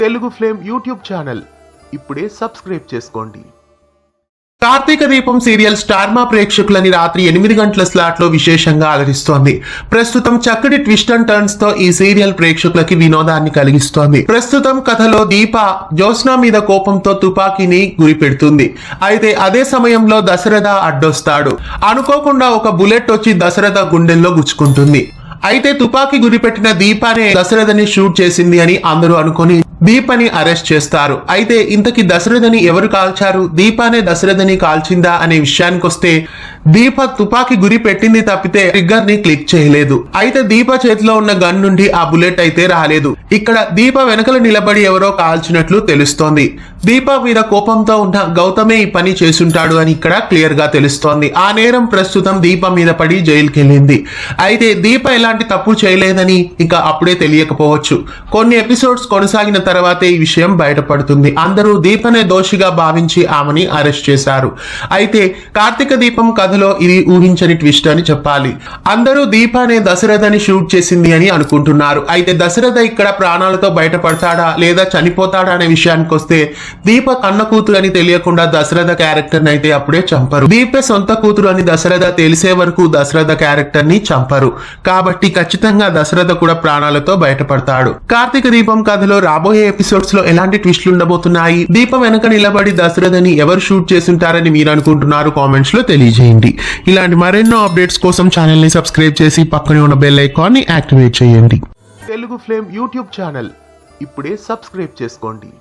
Telugu flame YouTube channel ఇప్పుడే subscribe చేసుకోండి. కార్తీక దీపం సీరియల్ స్టార్ మా ప్రేక్షకులని రాత్రి 8 గంటల స్లాట్ లో విశేషంగా అలరిస్తోంది. ప్రస్తుతం చక్కటి ట్విస్ట్ అండ్ టర్న్స్ తో ఈ సీరియల్ ప్రేక్షకులకి వినోదాన్ని కలిగిస్తోంది. ప్రస్తుతం కథలో దీప జ్యోత్స్న మీద కోపంతో తుపాకీని గురిపెడుతుంది. అయితే అదే సమయంలో దశరథ అడ్డొస్తాడు. అనుకోకుండా ఒక బుల్లెట్ వచ్చి దశరథ గుండెల్లో గుచ్చుకుంటుంది. అయితే తుపాకీ గురిపెట్టిన దీపానే దశరథని షూట్ చేసింది అని అందరూ అనుకొని దీపని అరెస్ట్ చేస్తారు. అయితే ఇంతకీ దశరథని ఎవరు కాల్చారు, దీపానే దశరథని కాల్చిందా అనే విషయానికి వస్తే దీప తుపాకీ గురి పెట్టింది తప్పితే ట్రిగ్గర్ ని క్లిక్ చేయలేదు. అయితే దీప చేతిలో ఉన్న గన్ నుండి ఆ బుల్లెట్ అయితే రాలేదు. ఇక్కడ దీప వెనకల నిలబడి ఎవరో కాల్చినట్లు తెలుస్తోంది. దీప మీద కోపంతో ఉన్న గౌతమే ఈ పని చేసుంటాడు అని ఇక్కడ క్లియర్ గా తెలుస్తోంది. ఆ నేరం ప్రస్తుతం దీప మీద పడి జైలుకి వెళ్ళింది. అయితే దీప ఎలాంటి తప్పు చేయలేదని ఇక అప్పుడే తెలియకపోవచ్చు. కొన్ని ఎపిసోడ్స్ కొనసాగిన తర్వాతే ఈ విషయం బయటపడుతుంది. అందరూ దీపనే దోషిగా భావించి ఆమెని అరెస్ట్ చేశారు. అయితే కార్తీక దీపం కథలో ఇది ఊహించని ట్విస్ట్ అని చెప్పాలి. అందరూ దీపనే దశరథని షూట్ చేసింది అని అనుకుంటున్నారు. అయితే దశరథ ఇక్కడ ప్రాణాలతో బయటపడతాడా లేదా చనిపోతాడా అనే విషయానికి వస్తే దీప కన్న కూతురు అని తెలియకుండా దశరథ క్యారెక్టర్ అయితే అప్పుడే చంపరు. దీప సొంత కూతురు అని దశరథ తెలిసే వరకు దశరథ క్యారెక్టర్ ని చంపరు. కాబట్టి ఖచ్చితంగా దశరథ కూడా ప్రాణాలతో బయటపడతాడు. కార్తీక దీపం కథలో రాబోయే ఎపిసోడ్స్ లో ఎలాంటి ట్విస్ట్లు ఉండబోతున్నాయి, దీపం వెనక నిలబడి దశరథని ఎవరు షూట్ చేస్తుంటారని మీరు అనుకుంటున్నారు కామెంట్స్ లో తెలియజేయండి. ఇలాంటి మరెన్నో అప్డేట్స్ కోసం ఛానల్ ని సబ్స్క్రైబ్ చేసి పక్కనే ఉన్న బెల్ ఐకాన్ ని యాక్టివేట్ చేయండి. తెలుగు ఫ్లేమ్ యూట్యూబ్ ఛానల్ ఇప్పుడే సబ్స్క్రైబ్ చేసుకోండి.